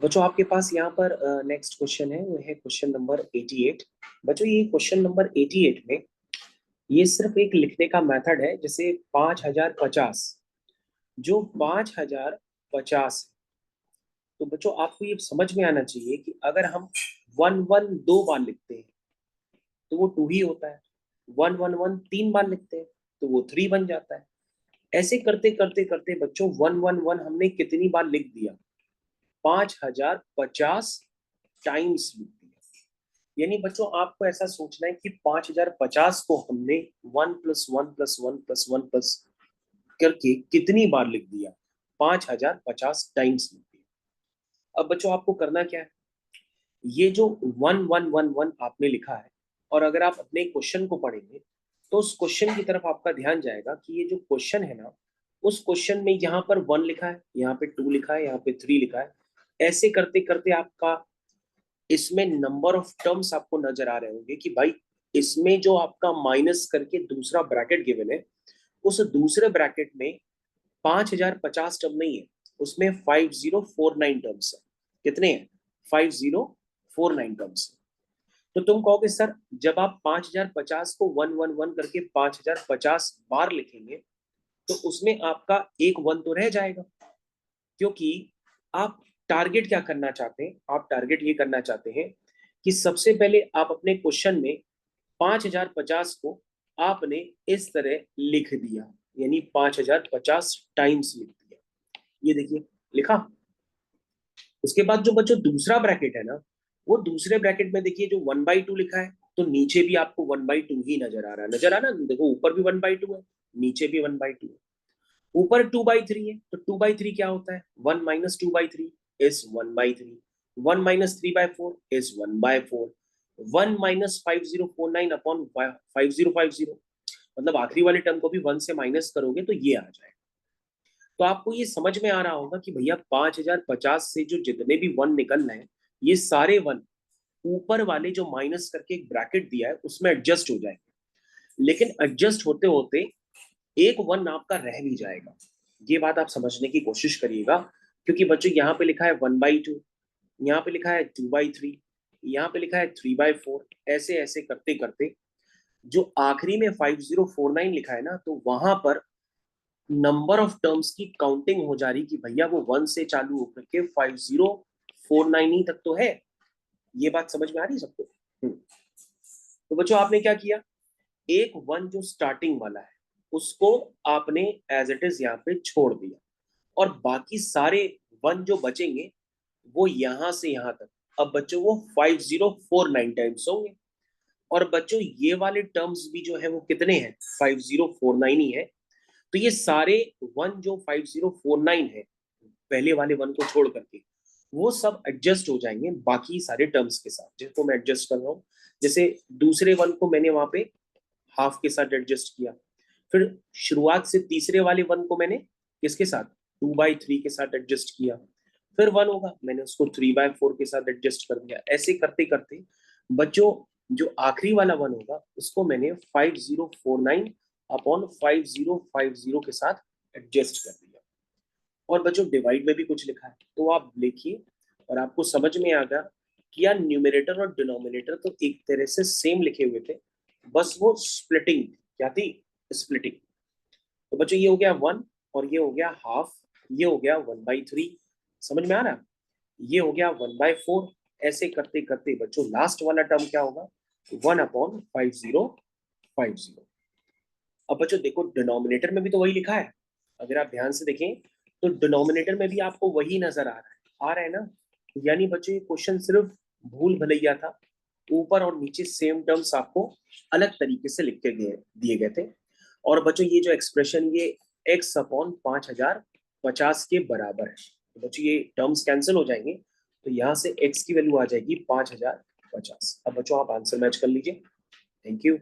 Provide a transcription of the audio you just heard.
बच्चों आपके पास यहाँ पर नेक्स्ट क्वेश्चन है, वो है क्वेश्चन नंबर 88। बच्चों ये क्वेश्चन नंबर 88 में ये सिर्फ एक लिखने का मेथड है, जैसे 5050। जो 5050, तो बच्चों आपको ये समझ में आना चाहिए कि अगर हम 1 1 दो बार लिखते हैं तो वो 2 ही होता है। 1 1 1 तीन बार लिखते हैं तो वो 3 बन जाता है। ऐसे करते करते करते बच्चों 1 1 1 हमने कितनी बार लिख दिया? 5050 टाइम्स लिख दिया। यानी बच्चों आपको ऐसा सोचना है कि 5050 को हमने 1+1+1+1+ करके कितनी बार लिख दिया? 5050 टाइम्स लिख दिया। अब बच्चों आपको करना क्या है? ये जो 1111 आपने लिखा है, और अगर आप अपने क्वेश्चन को पढ़ेंगे तो उस क्वेश्चन की तरफ आपका ध्यान जाएगा कि ये जो क्वेश्चन है ना, उस क्वेश्चन में यहाँ पर 1 लिखा है, यहाँ पे 2 लिखा है, यहाँ पे 3 लिखा है। ऐसे करते करते आपका इसमें नंबर ऑफ टर्म्स आपको नजर आ रहे होंगे कि भाई इसमें जो आपका माइनस करके दूसरा ब्रैकेट गिवन है, उस दूसरे ब्रैकेट में 5050 टर्म नहीं है, उसमें 5049 टर्म्स है। कितने हैं? 5049 टर्म्स है। तो तुम कहोगे सर, जब आप 5050 को 1 1 1 करके 5050 बार लिखेंगे तो उसमें आपका एक 1 तो रह जाएगा, क्योंकि आप टारगेट क्या करना चाहते हैं? आप टारगेट ये करना चाहते हैं कि सबसे पहले आप अपने क्वेश्चन में 5050 को आपने इस तरह लिख दिया, यानी 5050 टाइम्स लिख दिया। ये देखिए, लिखा। उसके बाद जो बच्चों दूसरा ब्रैकेट है ना, वो दूसरे ब्रैकेट में देखिए जो 1/2 लिखा है, तो नीचे भी आपको 1/2 ही नजर आ रहा है। नजर आ रहा है ना? देखो, ऊपर भी 1/2 है, नीचे भी 1/2 है। ऊपर 2/3 है, तो 2/3 क्या होता है? 1 - 2/3 इज 1/3। 1 - 3/4 इज 1/4। 1 - 5049 अपॉन 5050, मतलब आखिरी वाले टर्म को भी 1 से माइनस करोगे तो ये आ जाएगा। तो आपको ये समझ में आ रहा होगा कि भैया 5050 से जो जितने भी 1 निकल रहे हैं, ये सारे 1 ऊपर वाले जो माइनस करके एक ब्रैकेट दिया है उसमें एडजस्ट हो जाएंगे। लेकिन एडजस्ट होते होते एक 1 आपका रह भी जाएगा। ये बात आप समझने की कोशिश करिएगा, क्योंकि बच्चों यहाँ पे लिखा है 1/2, यहाँ पे लिखा है 2/3, यहाँ पे लिखा है 3/4। ऐसे ऐसे करते करते जो आखिरी में 5049 लिखा है ना, तो वहां पर नंबर ऑफ टर्म्स की काउंटिंग हो जा रही कि भैया वो 1 से चालू होकर के 5049 ही तक तो है। ये बात समझ में आ रही है सबको? तो बच्चों आपने क्या किया? एक 1 जो स्टार्टिंग वाला है उसको आपने एज इट इज यहाँ पे छोड़ दिया, और बाकी सारे 1 जो बचेंगे वो यहां से यहां तक, अब बच्चों वो 5049 टाइम्स होंगे। और बच्चों ये वाले टर्म्स भी जो है वो कितने हैं? 5049 ही है। तो ये सारे 1 जो 5049 है, पहले वाले 1 को छोड़ करके, वो सब एडजस्ट हो जाएंगे बाकी सारे टर्म्स के साथ, जिसको मैं एडजस्ट कर रहा हूँ। जैसे दूसरे 1 को मैंने वहां पे हाफ के साथ एडजस्ट किया, फिर शुरुआत से तीसरे वाले 1 को मैंने किसके साथ? 2/3 के साथ एडजस्ट किया। फिर 1 होगा, मैंने उसको 3/4 के साथ एडजस्ट कर दिया। ऐसे करते करते बच्चों जो आखिरी वाला 1 होगा उसको मैंने 5049 अपॉन 5050 के साथ एडजस्ट कर दिया। और बच्चों डिवाइड में भी कुछ लिखा है, तो आप लिखिए और आपको समझ में आएगा कि यार न्यूमरेटर और डिनोमिनेटर तो एक तरह से सेम लिखे हुए थे, बस वो स्प्लिटिंग क्या थी? स्प्लिटिंग। तो बच्चों ये हो गया 1, और ये हो गया हाफ, ये हो गया 1/3। समझ में आ रहा? ये हो गया 1/4। ऐसे करते करते बच्चों लास्ट वाला टर्म क्या होगा? 1/5050। अब बच्चों देखो, डिनोमिनेटर में भी तो वही लिखा है। अगर आप ध्यान से देखें तो डिनोमिनेटर में भी आपको वही नजर आ रहा है ना? यानी बच्चों ये क्वेश्चन सिर्फ भूल भुलैया था, ऊपर और नीचे सेम टर्म्स आपको अलग तरीके से लिख के दिए गए थे। और बच्चों ये जो एक्सप्रेशन, ये x अपॉन 5050 के बराबर है। तो बच्चों ये टर्म्स कैंसिल हो जाएंगे, तो यहाँ से x की वैल्यू आ जाएगी 5050। अब बच्चों आप आंसर मैच कर लीजिए। Thank you.